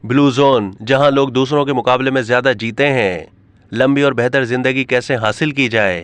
Blue zone, जहां लोग दूसरों के मुकाबले में ज्यादा जीते हैं। लंबी और बेहतर जिंदगी कैसे हासिल की जाए।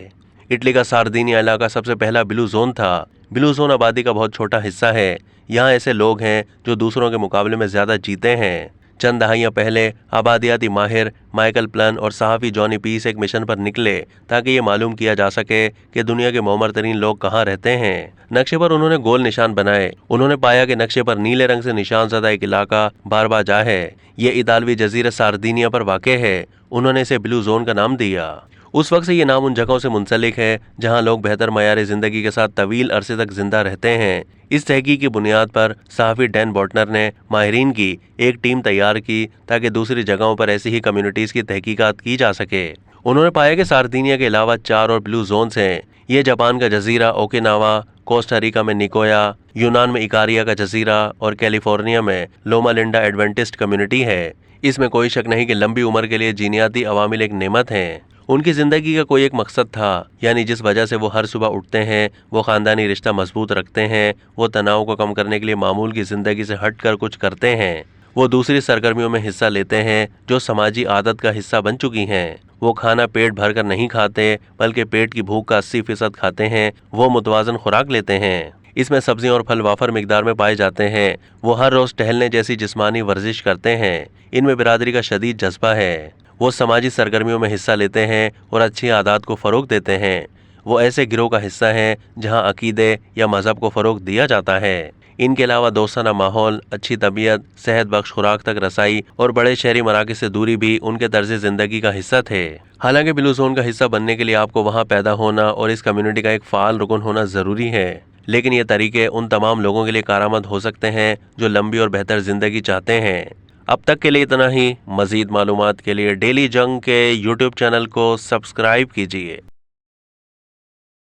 इटली का सार्दिनिया इलाका सबसे पहला ब्लू जोन था। ब्लू जोन आबादी का बहुत छोटा हिस्सा है। यहाँ ऐसे लोग हैं जो दूसरों के मुकाबले में ज्यादा जीते हैं। चंद दहाइयां पहले आबादियाती माहिर माइकल प्लन और सहाफी जॉनी पीस एक मिशन पर निकले ताकि ये मालूम किया जा सके कि दुनिया के मौमर तरीन लोग कहाँ रहते हैं। नक्शे पर उन्होंने गोल निशान बनाए। उन्होंने पाया कि नक्शे पर नीले रंग से निशान ज़दा एक इलाका बारबाजा है। ये इतालवी जजीरा सार्दिनिया पर वाक़ है। उन्होंने इसे ब्लू जोन का नाम दिया। उस वक्त से ये नाम उन जगहों से मुंसलिक है जहां लोग बेहतर मयार ज़िंदगी के साथ तवील अरसे तक जिंदा रहते हैं। इस तहकीक की बुनियाद पर सहाफ़ी डैन बोटनर ने माहिरीन की एक टीम तैयार की ताकि दूसरी जगहों पर ऐसी ही कम्युनिटीज़ की तहकीकात की जा सके। उन्होंने पाया कि सार्दिनिया के अलावा 4 और ब्लू जोन्स हैं। ये जापान का जजीरा ओकिनावा, कोस्टारिका में निकोया, यूनान में इकारिया का जजीरा और कैलिफोर्निया में लोमा लिंडा एडवेंटिस्ट कम्युनिटी है। इसमें कोई शक नहीं कि लंबी उम्र के लिए जीनियाती अवामिल एक नेमत हैं। उनकी जिंदगी का कोई एक मकसद था, यानी जिस वजह से वो हर सुबह उठते हैं, वो खानदानी रिश्ता मजबूत रखते हैं, वो तनाव को कम करने के लिए मामूल की जिंदगी से हटकर कुछ करते हैं, वो दूसरी सरगर्मियों में हिस्सा लेते हैं जो समाजी आदत का हिस्सा बन चुकी हैं। वो खाना पेट भर कर नहीं खाते बल्कि पेट की भूख का 80% खाते हैं। वो मुतवाजन खुराक लेते हैं। इसमें सब्जियां और फल वाफर मिकदार में पाए जाते हैं। वो हर रोज टहलने जैसी जिस्मानी वर्जिश करते हैं। इनमें बिरादरी का शदीद जज्बा है। वो समाजी सरगर्मियों में हिस्सा लेते हैं और अच्छी आदत को फ़रोग देते हैं। वो ऐसे गिरोह का हिस्सा हैं जहां अकीदे या मज़हब को फ़रोग दिया जाता है। इनके अलावा दोस्ताना माहौल, अच्छी तबीयत, सेहत बख्श खुराक तक रसाई और बड़े शहरी मराकज़ से दूरी भी उनके तर्ज ज़िंदगी का हिस्सा थे। हालांकि ब्लू जोन का हिस्सा बनने के लिए आपको वहाँ पैदा होना और इस कम्युनिटी का एक फ़ाल रुकन होना ज़रूरी है, लेकिन ये तरीके उन तमाम लोगों के लिए कारआमद हो सकते हैं जो लंबी और बेहतर ज़िंदगी चाहते हैं। अब तक के लिए इतना ही। मज़ीद मालूमात के लिए डेली जंग के यूट्यूब चैनल को सब्सक्राइब कीजिए।